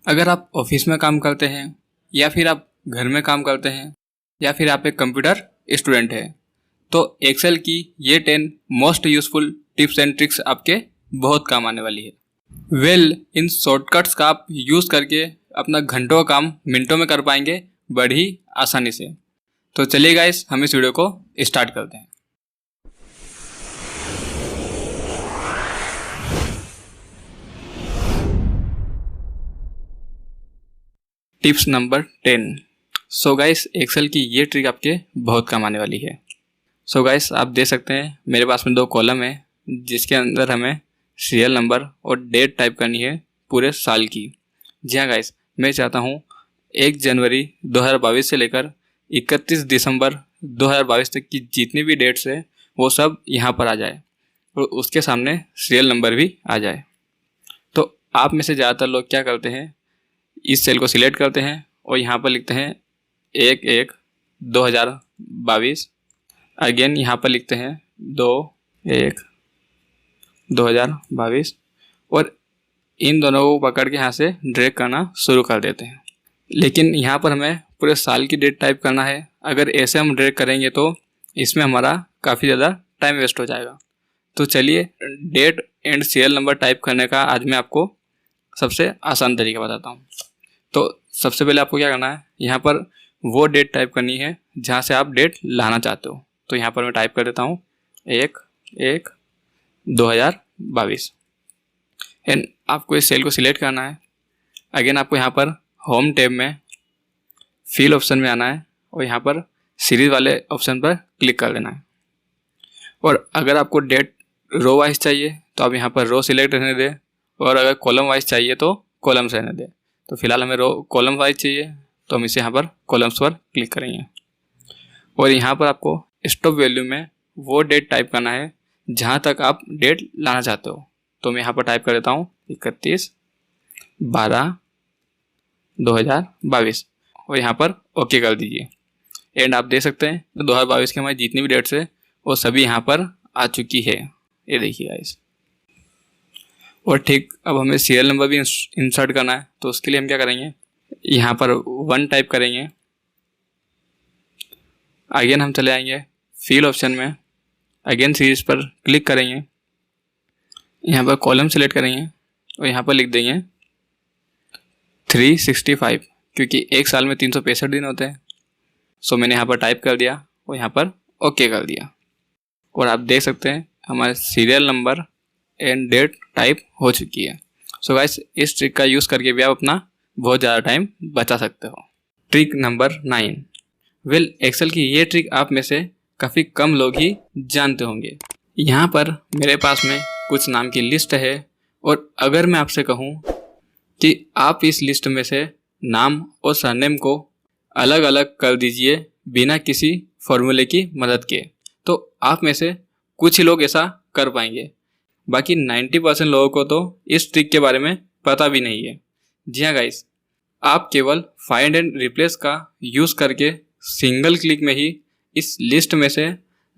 अगर आप ऑफिस में काम करते हैं या फिर आप घर में काम करते हैं या फिर आप एक कंप्यूटर स्टूडेंट हैं तो एक्सेल की ये 10 most useful tips and tricks आपके बहुत काम आने वाली है। इन शॉर्टकट्स का आप यूज़ करके अपना घंटों का काम मिनटों में कर पाएंगे बड़ी आसानी से। तो चलिए गाइस, हम इस वीडियो को स्टार्ट करते हैं। Tips number 10। So guys, Excel की ये ट्रिक आपके बहुत काम आने वाली है। सो गाइस, आप देख सकते हैं मेरे पास में 2 कॉलम है जिसके अंदर हमें सीरियल नंबर और डेट टाइप करनी है पूरे साल की। जी हाँ गाइस, मैं चाहता हूँ 1 जनवरी 2022 से लेकर 31 दिसंबर 2022 तक की जितनी भी डेट्स है वो सब यहाँ पर आ जाए और उसके सामने सीरियल नंबर भी आ जाए। तो आप में से ज़्यादातर लोग क्या करते हैं, इस सेल को सिलेक्ट करते हैं और यहाँ पर लिखते हैं 1/1/2022। अगेन यहाँ पर लिखते हैं 2/1/2022 और इन दोनों को पकड़ के यहाँ से ड्रैग करना शुरू कर देते हैं। लेकिन यहाँ पर हमें पूरे साल की डेट टाइप करना है। अगर ऐसे हम ड्रैग करेंगे तो इसमें हमारा काफ़ी ज़्यादा टाइम वेस्ट हो जाएगा। तो चलिए, date and serial number type करने का आज मैं आपको सबसे आसान तरीका बताता हूँ। तो सबसे पहले आपको क्या करना है, यहाँ पर वो डेट टाइप करनी है जहाँ से आप डेट लाना चाहते हो। तो यहाँ पर मैं टाइप कर देता हूँ 1/1/2022 एंड आपको इस सेल को सिलेक्ट करना है। अगेन आपको यहाँ पर होम टैब में फिल ऑप्शन में आना है और यहाँ पर सीरीज वाले ऑप्शन पर क्लिक कर देना है। और अगर आपको डेट रो वाइज चाहिए तो आप यहाँ पर रो सिलेक्ट रहने दें और अगर कॉलम वाइज चाहिए तो कॉलम्स रहने दें। तो फिलहाल हमें रो कॉलम वाइज चाहिए तो हम इसे यहाँ पर कॉलम्स पर क्लिक करेंगे और यहाँ पर आपको स्टॉप वैल्यू में वो डेट टाइप करना है जहाँ तक आप डेट लाना चाहते हो। तो मैं यहाँ पर टाइप कर देता हूँ 31/12/2022 और यहाँ पर ओके कर दीजिए। एंड आप देख सकते हैं 2022 की हमारी जितनी भी डेट्स है वो सभी यहाँ पर आ चुकी है, ये देखिए गाइस। और ठीक, अब हमें सीरियल नंबर भी इंसर्ट करना है। तो उसके लिए हम क्या करेंगे, यहाँ पर 1 टाइप करेंगे। अगेन हम चले आएंगे फिल ऑप्शन में, अगेन सीरीज पर क्लिक करेंगे, यहाँ पर कॉलम सेलेक्ट करेंगे और यहाँ पर लिख देंगे 365 क्योंकि एक साल में 365 दिन होते हैं। सो मैंने यहाँ पर टाइप कर दिया और यहाँ पर ओके कर दिया और आप देख सकते हैं हमारे serial number and date type हो चुकी है। सो गाइस, इस ट्रिक का यूज़ करके भी आप अपना बहुत ज़्यादा टाइम बचा सकते हो। Trick number 9। एक्सेल की ये ट्रिक आप में से काफ़ी कम लोग ही जानते होंगे। यहाँ पर मेरे पास में कुछ नाम की लिस्ट है और अगर मैं आपसे कहूँ कि आप इस लिस्ट में से नाम और सरनेम को अलग अलग कर दीजिए बिना किसी फॉर्मूले की मदद के, तो आप में से कुछ ही लोग ऐसा कर पाएंगे। बाकी 90% लोगों को तो इस ट्रिक के बारे में पता भी नहीं है। जी हाँ गाइस, आप केवल फाइंड एंड रिप्लेस का यूज़ करके सिंगल क्लिक में ही इस लिस्ट में से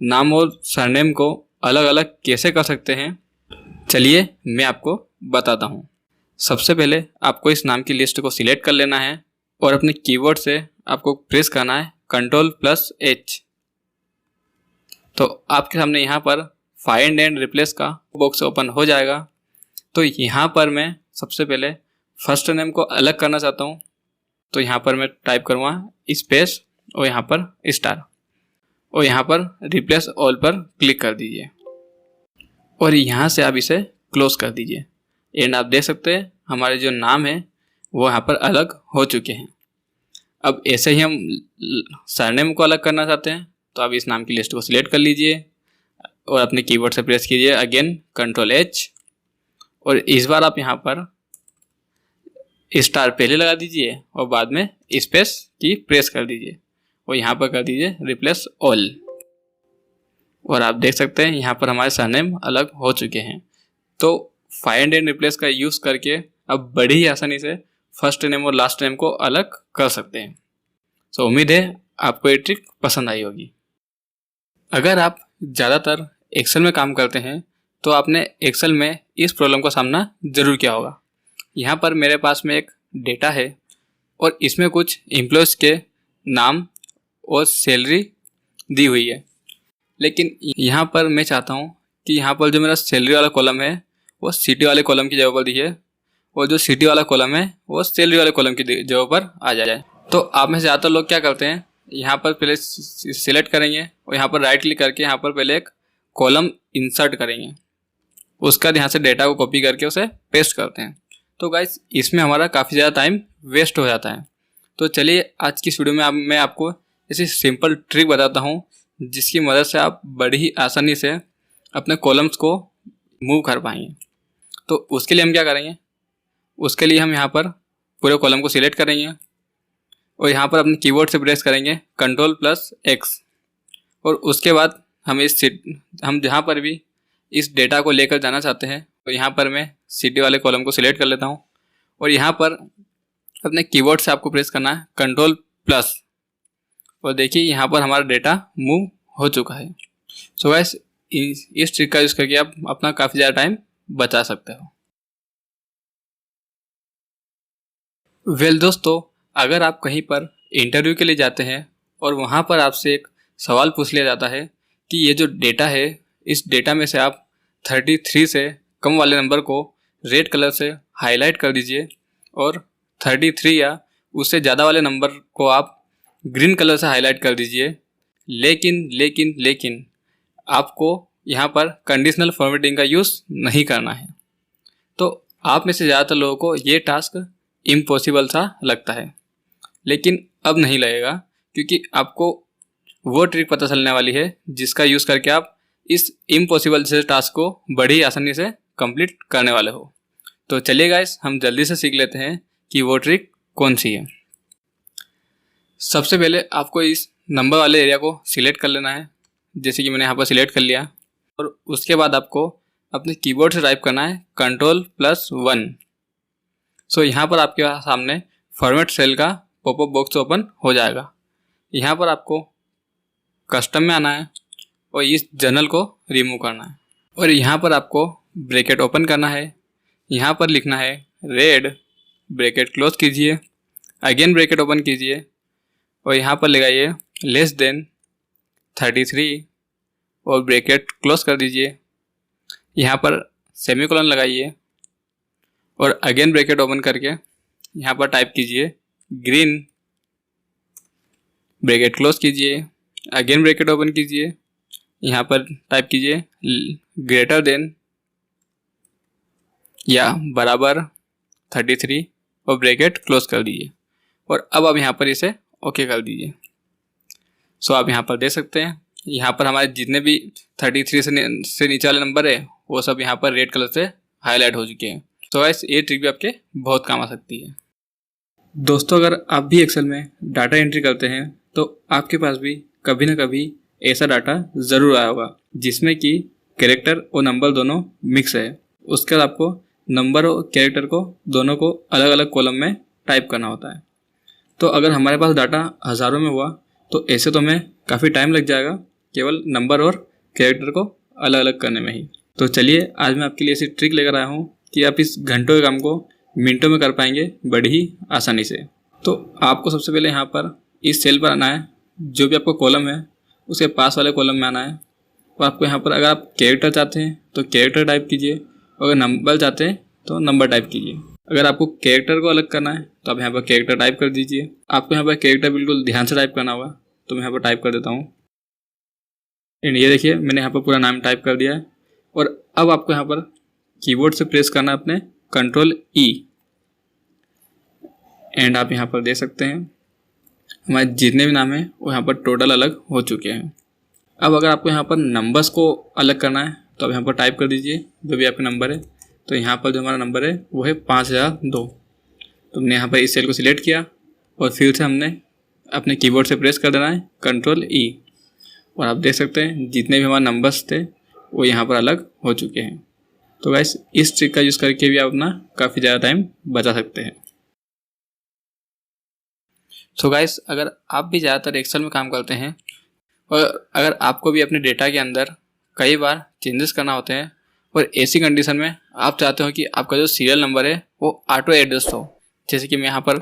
नाम और सरनेम को अलग अलग कैसे कर सकते हैं, चलिए मैं आपको बताता हूँ। सबसे पहले आपको इस नाम की लिस्ट को सिलेक्ट कर लेना है और अपने कीबोर्ड से आपको प्रेस करना है Ctrl+H। तो आपके सामने यहाँ पर फाइंड एंड रिप्लेस का बॉक्स ओपन हो जाएगा। तो यहाँ पर मैं सबसे पहले फर्स्ट नेम को अलग करना चाहता हूँ। तो यहाँ पर मैं टाइप करूँगा स्पेस और यहाँ पर स्टार और यहाँ पर रिप्लेस ऑल पर क्लिक कर दीजिए और यहाँ से आप इसे क्लोज कर दीजिए। एंड आप देख सकते हैं हमारे जो नाम है वो यहाँ पर अलग हो चुके हैं। अब ऐसे ही हम सरनेम को अलग करना चाहते हैं तो आप इस नाम की लिस्ट को सिलेक्ट कर लीजिए और अपने कीबोर्ड से प्रेस कीजिए अगेन Ctrl+H और इस बार आप यहाँ पर स्टार पहले लगा दीजिए और बाद में स्पेस की प्रेस कर दीजिए और यहाँ पर कर दीजिए रिप्लेस ऑल और आप देख सकते हैं यहाँ पर हमारे सरनेम अलग हो चुके हैं। तो फाइंड एंड रिप्लेस का यूज़ करके अब बड़ी ही आसानी से फर्स्ट नेम और लास्ट नेम को अलग कर सकते हैं। सो उम्मीद है आपको ये ट्रिक पसंद आई होगी। अगर आप ज़्यादातर एक्सेल में काम करते हैं तो आपने एक्सेल में इस प्रॉब्लम का सामना ज़रूर किया होगा। यहाँ पर मेरे पास में एक डेटा है और इसमें कुछ एम्प्लॉयज़ के नाम और सैलरी दी हुई है, लेकिन यहाँ पर मैं चाहता हूँ कि यहाँ पर जो मेरा सैलरी वाला कॉलम है वो सिटी वाले कॉलम की जगह पर दिखे और जो सिटी वाला कॉलम है वो सैलरी वाले कॉलम की जगह पर आ जाए। तो आप में से ज़्यादातर लोग क्या करते हैं, यहाँ पर पहले सिलेक्ट करेंगे और यहाँ पर राइट क्लिक करके यहाँ पर पहले एक कॉलम इंसर्ट करेंगे, उसका यहाँ से डेटा को कॉपी करके उसे पेस्ट करते हैं। तो गाइस इसमें हमारा काफ़ी ज़्यादा टाइम वेस्ट हो जाता है। तो चलिए आज की इस वीडियो में मैं आपको ऐसी सिंपल ट्रिक बताता हूँ जिसकी मदद से आप बड़ी ही आसानी से अपने कॉलम्स को मूव कर पाएंगे। तो उसके लिए हम क्या करेंगे, उसके लिए हम यहाँ पर पूरे कॉलम को सिलेक्ट करेंगे और यहाँ पर अपने कीबोर्ड से प्रेस करेंगे Ctrl+X और उसके बाद हम जहाँ पर भी इस डेटा को लेकर जाना चाहते हैं तो यहाँ पर मैं सिटी वाले कॉलम को सिलेक्ट कर लेता हूँ और यहाँ पर अपने कीबोर्ड से आपको प्रेस करना है Ctrl+ और देखिए यहाँ पर हमारा डेटा मूव हो चुका है। सो गाइस इस ट्रिक का यूज़ करके आप अपना काफ़ी ज़्यादा टाइम बचा सकते हो। वेल दोस्तों, अगर आप कहीं पर इंटरव्यू के लिए जाते हैं और वहाँ पर आपसे एक सवाल पूछ लिया जाता है कि ये जो डेटा है इस डेटा में से आप 33 से कम वाले नंबर को रेड कलर से हाईलाइट कर दीजिए और 33 या उससे ज़्यादा वाले नंबर को आप ग्रीन कलर से हाईलाइट कर दीजिए। लेकिन आपको यहाँ पर कंडीशनल फॉर्मेटिंग का यूज़ नहीं करना है। तो आप में से ज़्यादातर लोगों को ये टास्क इम्पॉसिबल सा लगता है, लेकिन अब नहीं लगेगा क्योंकि आपको वो ट्रिक पता चलने वाली है जिसका यूज़ करके आप इस इम्पॉसिबल से टास्क को बड़ी आसानी से कंप्लीट करने वाले हो। तो चलिए गाइस हम जल्दी से सीख लेते हैं कि वो ट्रिक कौन सी है। सबसे पहले आपको इस नंबर वाले एरिया को सिलेक्ट कर लेना है, जैसे कि मैंने यहाँ पर सिलेक्ट कर लिया और उसके बाद आपको अपने कीबोर्ड से टाइप करना है Ctrl+1। सो यहाँ पर आपके सामने फॉर्मेट सेल का पॉपअप बॉक्स ओपन हो जाएगा। यहाँ पर आपको कस्टम में आना है और इस जर्नल को रिमूव करना है और यहाँ पर आपको ब्रैकेट ओपन करना है। यहाँ पर लिखना है रेड, ब्रैकेट क्लोज कीजिए, अगेन ब्रैकेट ओपन कीजिए और यहाँ पर लगाइए <33 और ब्रैकेट क्लोज कर दीजिए। यहाँ पर सेमीकोलन लगाइए और अगेन ब्रैकेट ओपन करके यहाँ पर टाइप कीजिए ग्रीन, ब्रैकेट क्लोज कीजिए, अगेन ब्रैकेट ओपन कीजिए, यहाँ पर टाइप कीजिए ग्रेटर देन या बराबर 33 और ब्रैकेट क्लोज कर दीजिए और अब आप यहाँ पर इसे ओके कर दीजिए। सो आप यहाँ पर देख सकते हैं यहाँ पर हमारे जितने भी 33 से नीचे वाले नंबर है वो सब यहाँ पर रेड कलर से हाईलाइट हो चुके हैं। तो गाइस ये ट्रिक भी आपके बहुत काम आ सकती है। दोस्तों, अगर आप भी एक्सेल में डाटा एंट्री करते हैं तो आपके पास भी कभी ना कभी ऐसा डाटा ज़रूर आया होगा जिसमें कि कैरेक्टर और नंबर दोनों मिक्स है। उसके बाद आपको नंबर और कैरेक्टर को दोनों को अलग अलग कॉलम में टाइप करना होता है। तो अगर हमारे पास डाटा हज़ारों में हुआ तो ऐसे तो हमें काफ़ी टाइम लग जाएगा केवल नंबर और कैरेक्टर को अलग अलग करने में ही। तो चलिए आज मैं आपके लिए ऐसी ट्रिक लेकर आया हूँ कि आप इस घंटों के काम को मिनटों में कर पाएंगे बड़ी ही आसानी से। तो आपको सबसे पहले यहाँ पर इस सेल पर आना है, जो भी आपको कॉलम है उसके पास वाले कॉलम में आना है और आपको यहाँ पर अगर आप कैरेक्टर चाहते हैं तो कैरेक्टर टाइप कीजिए और अगर नंबर चाहते हैं तो नंबर टाइप कीजिए। अगर आपको कैरेक्टर को अलग करना है तो आप यहाँ पर कैरेक्टर टाइप कर दीजिए। आपको यहाँ पर कैरेक्टर बिल्कुल ध्यान से टाइप करना होगा, तो मैं यहाँ पर टाइप कर देता हूँ एंड ये देखिए मैंने यहाँ पर पूरा नाम टाइप कर दिया है। और अब आपको यहाँ पर कीबोर्ड से प्रेस करना है अपने Ctrl+E एंड आप यहाँ पर देख सकते हैं हमारे जितने भी नाम हैं वो यहाँ पर टोटल अलग हो चुके हैं। अब अगर आपको यहाँ पर नंबर्स को अलग करना है तो आप यहाँ पर टाइप कर दीजिए जो भी आपका नंबर है। तो यहाँ पर जो हमारा नंबर है वो है 5002। तो हमने यहाँ पर इस सेल को सिलेक्ट किया और फिर से हमने अपने कीबोर्ड से प्रेस कर देना है Ctrl+E और आप देख सकते हैं जितने भी हमारे नंबर्स थे वो यहाँ पर अलग हो चुके हैं। तो गाइस इस ट्रिक का यूज़ करके भी आप अपना काफ़ी ज़्यादा टाइम बचा सकते हैं। तो गाइस अगर आप भी ज़्यादातर एक्सेल में काम करते हैं और अगर आपको भी अपने डेटा के अंदर कई बार चेंजेस करना होते हैं और ऐसी कंडीशन में आप चाहते हो कि आपका जो सीरियल नंबर है वो ऑटो एडजस्ट हो, जैसे कि मैं यहाँ पर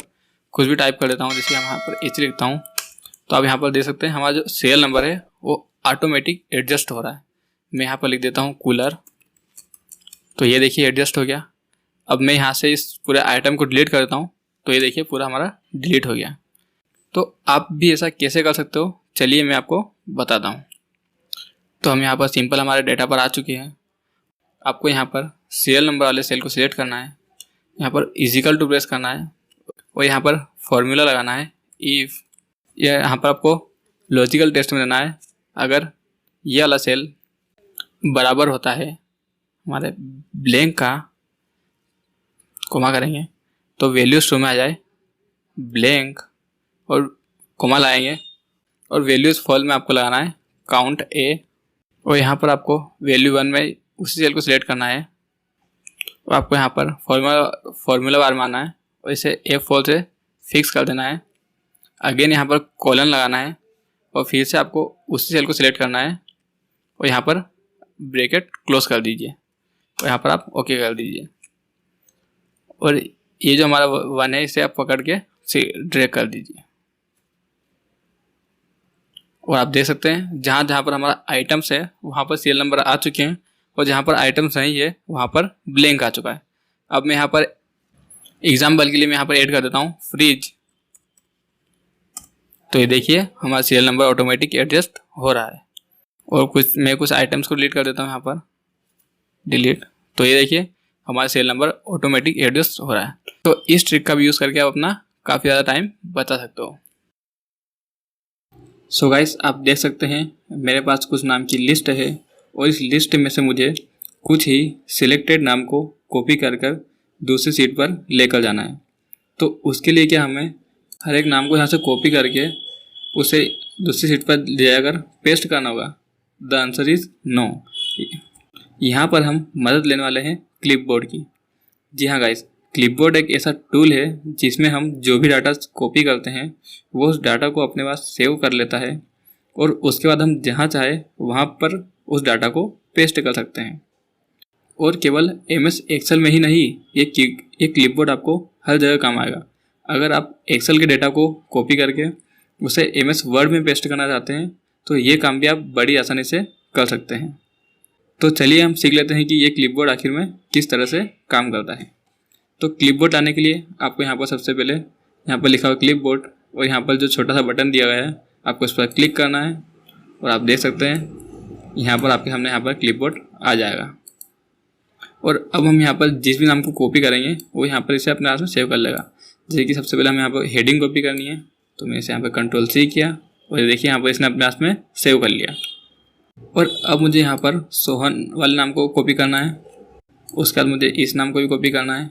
कुछ भी टाइप कर देता हूँ, जैसे यहाँ पर एच लिखता हूँ, तो आप यहाँ पर देख सकते हैं हमारा जो सीरियल नंबर है वो ऑटोमेटिक एडजस्ट हो रहा है। मैं यहाँ पर लिख देता हूँ कूलर, तो ये देखिए एडजस्ट हो गया। अब मैं यहाँ से इस पूरे आइटम को डिलीट कर देता हूँ, तो ये देखिए पूरा हमारा डिलीट हो गया। तो आप भी ऐसा कैसे कर सकते हो, चलिए मैं आपको बताता हूँ। तो हम यहाँ पर सिंपल हमारे डेटा पर आ चुके हैं। आपको यहाँ पर सीरियल नंबर वाले सेल को सिलेक्ट करना है, यहाँ पर इजिकल टू प्रेस करना है और यहाँ पर फॉर्मूला लगाना है इफ़, या यहाँ पर आपको लॉजिकल टेस्ट में देना है। अगर ये वाला सेल बराबर होता है हमारे ब्लैंक का, कोमा करेंगे तो वैल्यूज शो में आ जाए, ब्लैंक और कोमा लाएंगे और वैल्यूज फॉल में आपको लगाना है काउंट ए, और यहाँ पर आपको वैल्यू 1 में उसी सेल को सिलेक्ट करना है और आपको यहाँ पर फॉर्मूला बार मारना है और इसे ए फॉल से फिक्स कर देना है। अगेन यहाँ पर कॉलन लगाना है और फिर से आपको उसी सेल को सिलेक्ट करना है और यहाँ पर ब्रैकेट क्लोज कर दीजिए और यहाँ पर आप ओके कर दीजिए। और ये जो हमारा 1 है इसे आप पकड़ के ड्रैग कर दीजिए और आप देख सकते हैं जहाँ जहाँ पर हमारा आइटम्स है वहाँ पर सीरियल नंबर आ चुके हैं और जहाँ पर आइटम्स नहीं है वहाँ पर ब्लैंक आ चुका है। अब मैं यहाँ पर एग्जाम्पल के लिए मैं यहाँ पर ऐड कर देता हूँ फ्रिज, तो ये देखिए हमारा सीरियल नंबर ऑटोमेटिक एडजस्ट हो रहा है। और मैं कुछ आइटम्स को डिलीट कर देता हूँ यहाँ पर डिलीट, तो ये देखिए हमारा सीरियल नंबर ऑटोमेटिक एडजस्ट हो रहा है। तो इस ट्रिक का भी यूज़ करके आप अपना काफ़ी ज़्यादा टाइम बचा सकते हो। सो गाइस आप देख सकते हैं मेरे पास कुछ नाम की लिस्ट है और इस लिस्ट में से मुझे कुछ ही सिलेक्टेड नाम को कॉपी कर कर दूसरी सीट पर लेकर जाना है। तो उसके लिए क्या हमें हर एक नाम को यहाँ से कॉपी करके उसे दूसरी सीट पर ले जाकर पेस्ट करना होगा? The answer is no. यहाँ पर हम मदद लेने वाले हैं क्लिपबोर्ड की। जी हाँ गाइस, क्लिपबोर्ड एक ऐसा टूल है जिसमें हम जो भी डाटा कॉपी करते हैं वो उस डाटा को अपने पास सेव कर लेता है और उसके बाद हम जहाँ चाहे वहाँ पर उस डाटा को पेस्ट कर सकते हैं। और केवल MS एक्सेल में ही नहीं, ये क्लिपबोर्ड आपको हर जगह काम आएगा। अगर आप एक्सेल के डेटा को कॉपी करके उसे MS वर्ड में पेस्ट करना चाहते हैं तो ये काम भी आप बड़ी आसानी से कर सकते हैं। तो चलिए हम सीख लेते हैं कि ये क्लिपबोर्ड आखिर में किस तरह से काम करता है। तो क्लिपबोर्ड लाने के लिए आपको यहाँ पर सबसे पहले यहाँ पर लिखा हुआ क्लिपबोर्ड और यहाँ पर जो छोटा सा बटन दिया गया है आपको इस पर क्लिक करना है और आप देख सकते हैं यहाँ पर आपके सामने यहाँ पर क्लिपबोर्ड आ जाएगा। और अब हम यहाँ पर जिस भी नाम को कॉपी करेंगे वो यहाँ पर इसे अपने हाथ में सेव कर लेगा। जैसे कि सबसे पहले हमें यहाँ पर हेडिंग कॉपी करनी है, तो मैं इसे यहाँ पर Ctrl+C किया और ये देखिए यहाँ पर इसने अपने हाथ में सेव कर लिया। और अब मुझे यहाँ पर सोहन वाले नाम को कॉपी करना है, उसके बाद मुझे इस नाम को भी कॉपी करना है,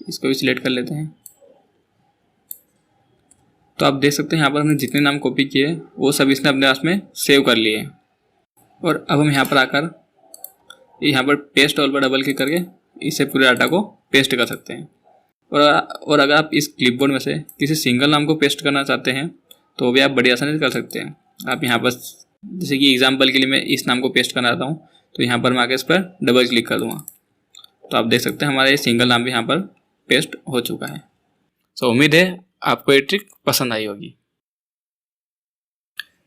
इसको भी सिलेक्ट कर लेते हैं। तो आप देख सकते हैं यहाँ पर हमने जितने नाम कॉपी किए वो सब इसने अपने पास में सेव कर लिए। और अब हम यहाँ पर आकर यहाँ पर पेस्ट ऑल पर डबल क्लिक करके इसे पूरे डाटा को पेस्ट कर सकते हैं। और अगर आप इस क्लिपबोर्ड में से किसी सिंगल नाम को पेस्ट करना चाहते हैं तो भी आप बड़ी आसानी से कर सकते हैं। आप यहाँ पर जैसे कि एग्जाम्पल के लिए मैं इस नाम को पेस्ट करना चाहता हूँ तो यहाँ पर मैं आके इस पर डबल क्लिक कर दूँगा, तो आप देख सकते हैं हमारा ये सिंगल नाम भी यहाँ पर पेस्ट हो चुका है। तो उम्मीद है आपको ये ट्रिक पसंद आई होगी।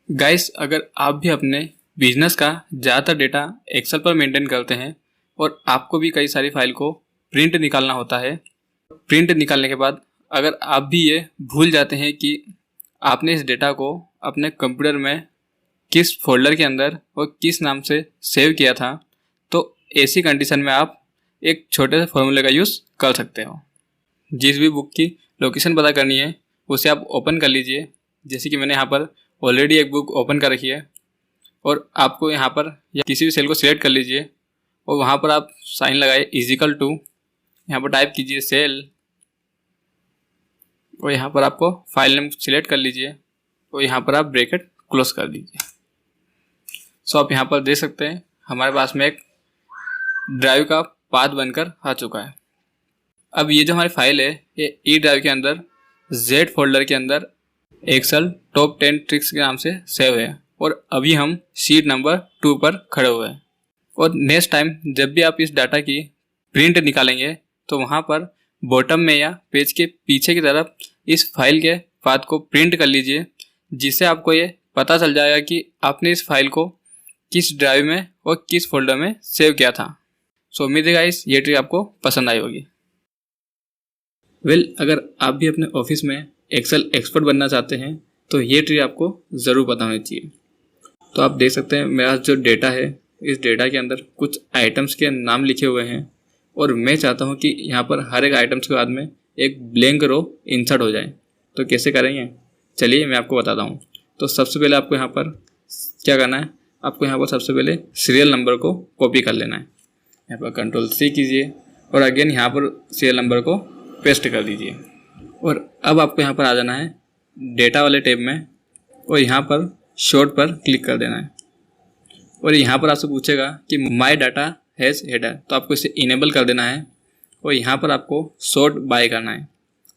गाइस अगर आप भी अपने बिजनेस का ज़्यादातर डेटा एक्सेल पर मेंटेन करते हैं और आपको भी कई सारी फाइल को प्रिंट निकालना होता है, प्रिंट निकालने के बाद अगर आप भी ये भूल जाते हैं कि आपने इस डेटा को अपने कंप्यूटर में किस फोल्डर के अंदर और किस नाम से सेव किया था, तो ऐसी कंडीशन में आप एक छोटे से फॉर्मूले का यूज़ कर सकते हो। जिस भी बुक की लोकेशन पता करनी है उसे आप ओपन कर लीजिए। जैसे कि मैंने यहाँ पर ऑलरेडी एक बुक ओपन कर रखी है और आपको यहाँ पर या किसी भी सेल को सिलेक्ट कर लीजिए और वहाँ पर आप साइन लगाए इजिकल टू, यहाँ पर टाइप कीजिए सेल और यहाँ पर आपको फाइल नेम सिलेक्ट कर लीजिए और यहाँ पर आप ब्रैकेट क्लोज कर दीजिए। सो आप यहाँ पर देख सकते हैं हमारे पास में एक ड्राइव का पाथ बनकर आ चुका है। अब ये जो हमारी फाइल है ये ई ड्राइव के अंदर Z फोल्डर के अंदर एक्सेल टॉप 10 ट्रिक्स के नाम से सेव है और अभी हम शीट नंबर 2 पर खड़े हुए हैं। और नेक्स्ट टाइम जब भी आप इस डाटा की प्रिंट निकालेंगे तो वहाँ पर बॉटम में या पेज के पीछे की तरफ इस फाइल के पाथ को प्रिंट कर लीजिए, जिससे आपको ये पता चल जाएगा कि आपने इस फाइल को किस ड्राइव में और किस फोल्डर में सेव किया था। सो उम्मीद है गाइस ये ट्रिक आपको पसंद आई होगी। अगर आप भी अपने ऑफिस में एक्सेल एक्सपर्ट बनना चाहते हैं तो ये ट्रिक आपको ज़रूर पता होनी चाहिए। तो आप देख सकते हैं मेरा जो डेटा है, इस डेटा के अंदर कुछ आइटम्स के नाम लिखे हुए हैं और मैं चाहता हूँ कि यहाँ पर हर एक आइटम्स के बाद में एक ब्लैंक रो इंसर्ट हो जाए। तो कैसे करेंगे, चलिए मैं आपको बताता हूँ। तो सबसे पहले आपको यहाँ पर क्या करना है, आपको यहाँ पर सबसे पहले सीरियल नंबर को कॉपी कर लेना है। यहाँ पर Ctrl+C कीजिए और अगेन यहाँ पर सीरियल नंबर को पेस्ट कर दीजिए। और अब आपको यहाँ पर आ जाना है डेटा वाले टैब में और यहाँ पर शॉर्ट पर क्लिक कर देना है। और यहाँ पर आपसे पूछेगा कि माई डाटा हैज़ हेडर, तो आपको इसे इनेबल कर देना है। और यहाँ पर आपको सॉर्ट बाय करना है।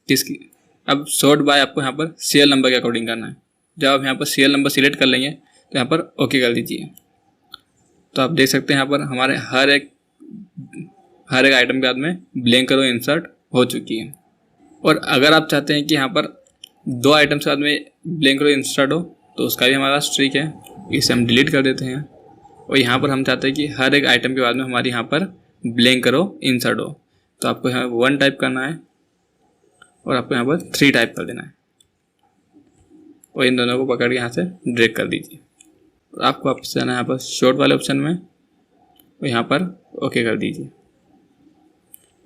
किसकी, अब सॉर्ट बाय आपको यहाँ पर सीरियल नंबर के अकॉर्डिंग करना है। जब आप यहाँ पर सीरियल नंबर सिलेक्ट कर लेंगे तो यहाँ पर ओके कर दीजिए। तो आप देख सकते हैं यहाँ पर हमारे हर एक आइटम के बाद में ब्लैंक रो इंसर्ट हो चुकी है। और अगर आप चाहते हैं कि यहाँ पर 2 आइटम्स के बाद में ब्लैंक रो इंसर्ट हो तो उसका भी हमारा पास ट्रिक है, इसे हम डिलीट कर देते हैं। और यहाँ पर हम चाहते हैं कि हर एक आइटम के बाद में हमारी यहाँ पर ब्लैंक रो इंसर्ट हो, तो आपको यहाँ 1 टाइप करना है और आपको यहाँ पर 3 टाइप कर देना है और इन दोनों को पकड़ के यहाँ से ड्रैग कर दीजिए। और आपको वापस जाना है यहाँ पर शॉर्ट वाले ऑप्शन में और यहाँ पर ओके कर दीजिए।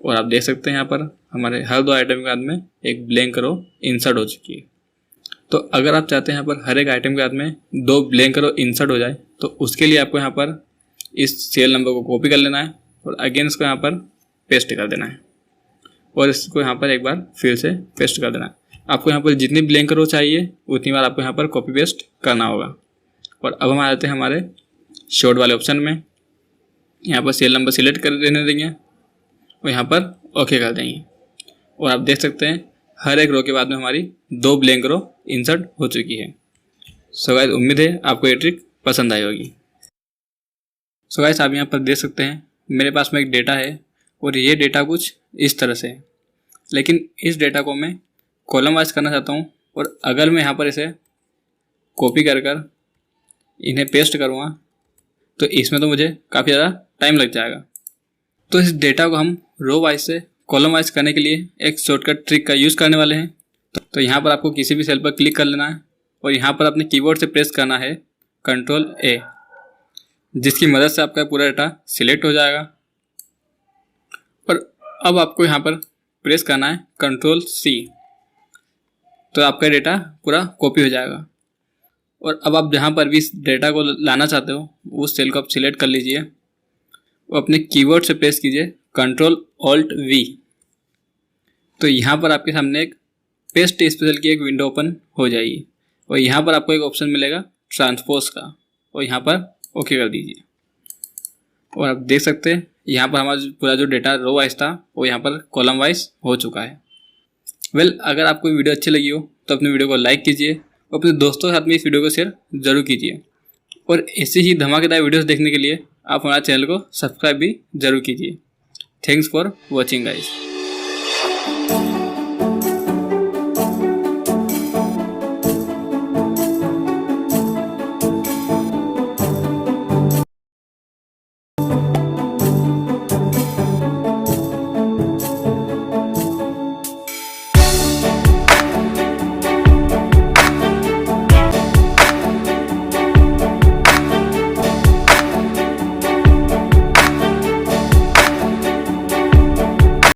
और आप देख सकते हैं यहाँ पर हमारे हर 2 आइटम के बाद में एक ब्लैंक रो इंसर्ट हो चुकी है। तो अगर आप चाहते हैं यहाँ पर हर एक आइटम के बाद में 2 ब्लैंक रो इंसर्ट हो जाए तो उसके लिए आपको यहाँ पर इस सीरियल नंबर को कॉपी कर लेना है और अगेन इसको यहाँ पर पेस्ट कर देना है और इसको यहाँ पर एक बार फिर से पेस्ट कर देना है। आपको यहाँ पर जितनी ब्लैंक रो चाहिए उतनी बार आपको यहाँ पर कॉपी पेस्ट करना होगा। और अब हम आ जाते हैं हमारे शॉर्ट वाले ऑप्शन में, यहाँ पर सीरियल नंबर सिलेक्ट कर देने देंगे और यहाँ पर ओके कर देंगे। और आप देख सकते हैं हर एक रो के बाद में हमारी 2 ब्लैंक रो इंसर्ट हो चुकी है। सो गाइस उम्मीद है आपको ये ट्रिक पसंद आई होगी। सो गाइस आप यहाँ पर देख सकते हैं मेरे पास में एक डेटा है और ये डेटा कुछ इस तरह से है, लेकिन इस डेटा को मैं कॉलम वाइज करना चाहता हूँ। और अगर मैं यहाँ पर इसे कॉपी कर इन्हें पेस्ट करूँगा तो इसमें तो मुझे काफ़ी ज़्यादा टाइम लग जाएगा। तो इस डेटा को हम रो वाइज से कॉलम वाइज करने के लिए एक शॉर्टकट ट्रिक का यूज़ करने वाले हैं। तो यहाँ पर आपको किसी भी सेल पर क्लिक कर लेना है और यहाँ पर अपने कीबोर्ड से प्रेस करना है Ctrl+A, जिसकी मदद से आपका पूरा डेटा सिलेक्ट हो जाएगा। और अब आपको यहाँ पर प्रेस करना है Ctrl+C, तो आपका डेटा पूरा कॉपी हो जाएगा। और अब आप जहाँ पर भी इस डेटा को लाना चाहते हो उस सेल को आप सिलेक्ट कर लीजिए और अपने कीबोर्ड से प्रेस कीजिए Ctrl+Alt+V। तो यहाँ पर आपके सामने एक पेस्ट स्पेशल की एक विंडो ओपन हो जाएगी और यहाँ पर आपको एक ऑप्शन मिलेगा ट्रांसपोज का और यहाँ पर ओके कर दीजिए। और आप देख सकते हैं यहाँ पर हमारा पूरा जो डेटा रो वाइज था वो यहाँ पर कॉलम वाइज हो चुका है। अगर आपको वीडियो अच्छी लगी हो तो अपने वीडियो को लाइक कीजिए और अपने दोस्तों के साथ में इस वीडियो को शेयर जरूर कीजिए। और ऐसी ही धमाकेदार वीडियोस देखने के लिए आप हमारे चैनल को सब्सक्राइब भी जरूर कीजिए। Thanks for watching guys.